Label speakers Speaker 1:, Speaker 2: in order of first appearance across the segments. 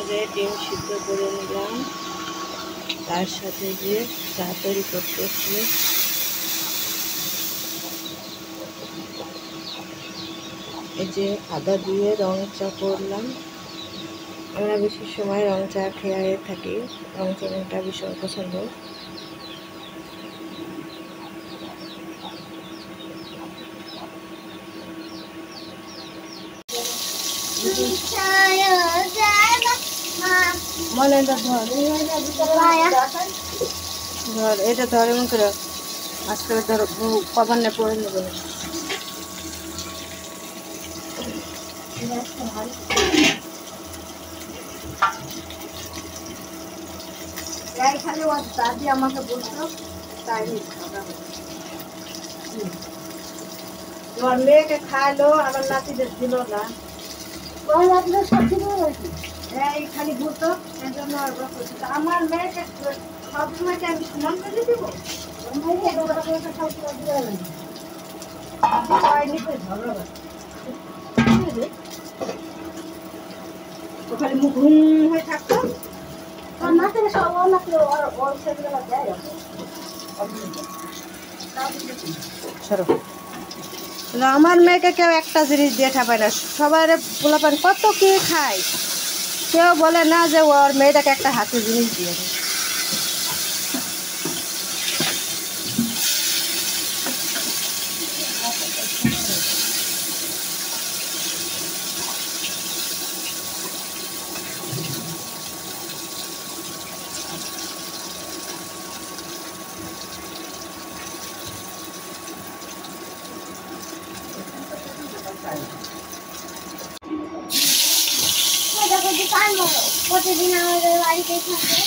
Speaker 1: যে ডিম সিদ্ধ করে নিলাম, তার সাথে যে চা তৈরি করতেছি। এই যে আদা দিয়ে রং চা করলাম। আমরা বেশি সময় রং চা খেয়ে থাকি, রং চাটা ভীষণ পছন্দ। ধর এটা ধর এমন করে আজকে ধর কবার না পরে নেব না। খালি ও দাদি আমাকে বলতো তাই তোমার মেয়েকে খাইলো, আমার নাতিদের দিল না। এই খালি বলতো এই জন্য আমার মেয়েকে সবসময় আমি সমান করে দিব। খালি মুখ ঘুম হয়ে থাকতো। আমার মেয়েকে কেউ একটা জিনিস দিয়ে খাবে না, সবাই পোলাপান কত কি খায়, কেউ বলে না যে ওর মেয়েটাকে একটা হাতে জিনিস দিয়ে দেয়। প্রতিদিন আমাদের বাড়িতে থাকে।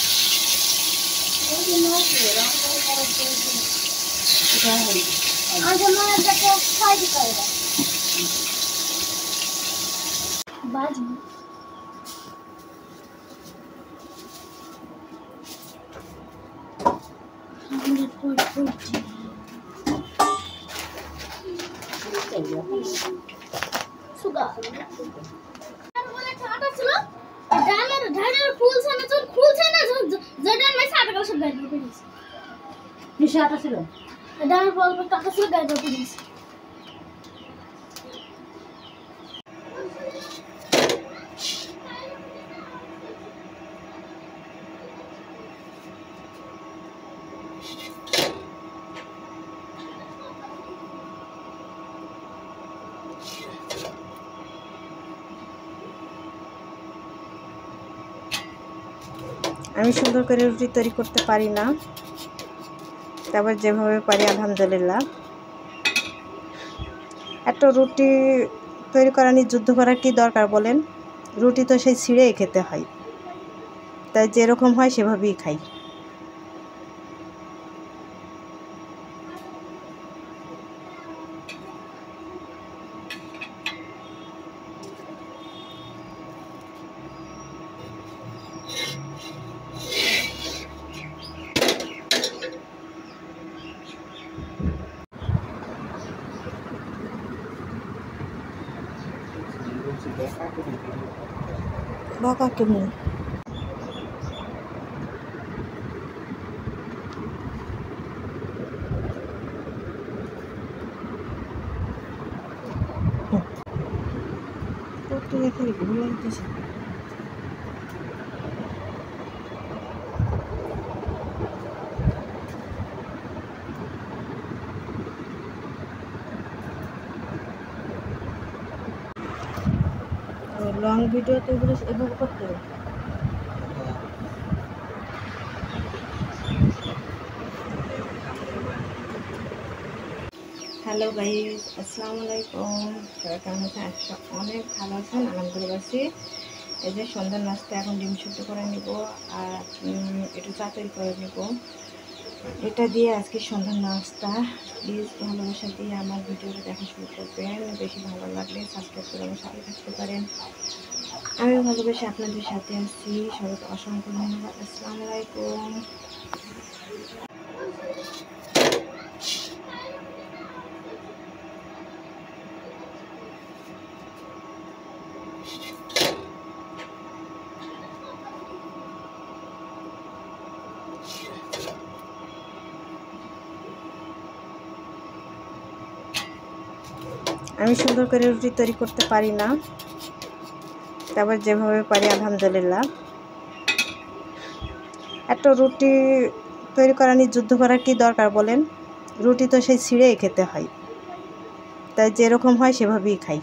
Speaker 1: আমি সুন্দর করে রুটি তৈরি করতে পারি না, তারপর যেভাবে পারি আলহামদুলিল্লাহ। একটা রুটি তৈরি করা নিয়ে যুদ্ধ করার কি দরকার বলেন? রুটি তো সেই ছিঁড়েই খেতে হয়, তাই যেরকম হয় সেভাবেই খাই। বাঁকা কেমন খালি ঘুরে লাগতেছে। লং ভিডিও তো এগুলো এভাবে করতে হবে। হ্যালো গাইস, আসসালামু আলাইকুম। সবাই কেমন আছেন? অনেক ভালো আছেন, আলহামদুলিল্লাহ। এই যে সন্ধ্যার নাস্তা এখন ডিম সিদ্ধ করে নিব আর একটু চা তৈরি করে নিব। এটা দিয়ে আজকে সন্ধ্যার নাস্তা। প্লিজ ভালোবাসা দিয়ে আমার ভিডিওটা দেখা শুরু করবেন। বেশি ভালো লাগলে সাবস্ক্রাইব করে আমার সাথে থাকতে পারেন। আমি ভালোবেসে আপনাদের সাথে আছি। সবাইকে অসংখ্য ধন্যবাদ। আসসালামু আলাইকুম। আমি সুন্দর করে রুটি তৈরি করতে পারি না, তারপর যেভাবে পারি আলহামদুলিল্লাহ। একটা রুটি তৈরি করা নিয়ে যুদ্ধ করার কি দরকার বলেন? রুটি তো সেই ছিঁড়েই খেতে হয়, তাই যেরকম হয় সেভাবেই খাই।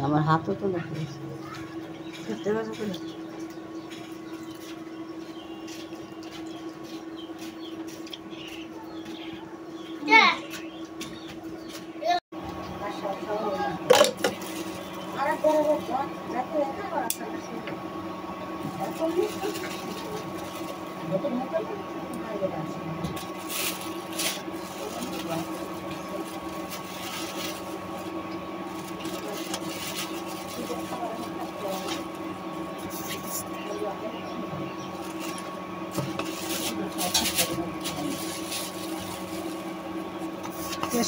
Speaker 2: আমার হাতও তো না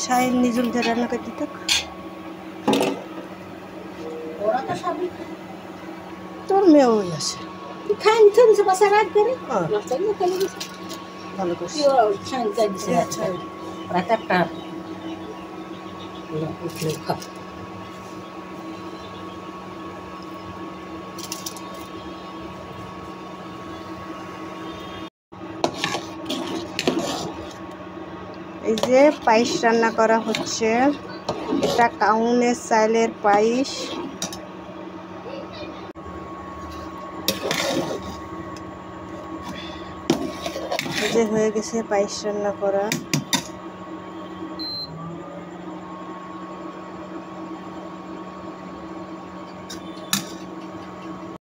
Speaker 1: শাহিন নিজুল দিয়ে রান্না করে দিত।
Speaker 2: ওরা তো সবই
Speaker 1: তোর মেয়েও আছে,
Speaker 2: খাই নিতে দিছে বাসা রাত করে
Speaker 1: হ্যাঁ, ভালো করছি।
Speaker 2: রাত একটা উঠলে খা
Speaker 1: এই যে পায়েস রান্না করা হচ্ছে, এটা কাউনের চালের পায়েস। এই যে হয়ে গেছে পায়েস রান্না করা।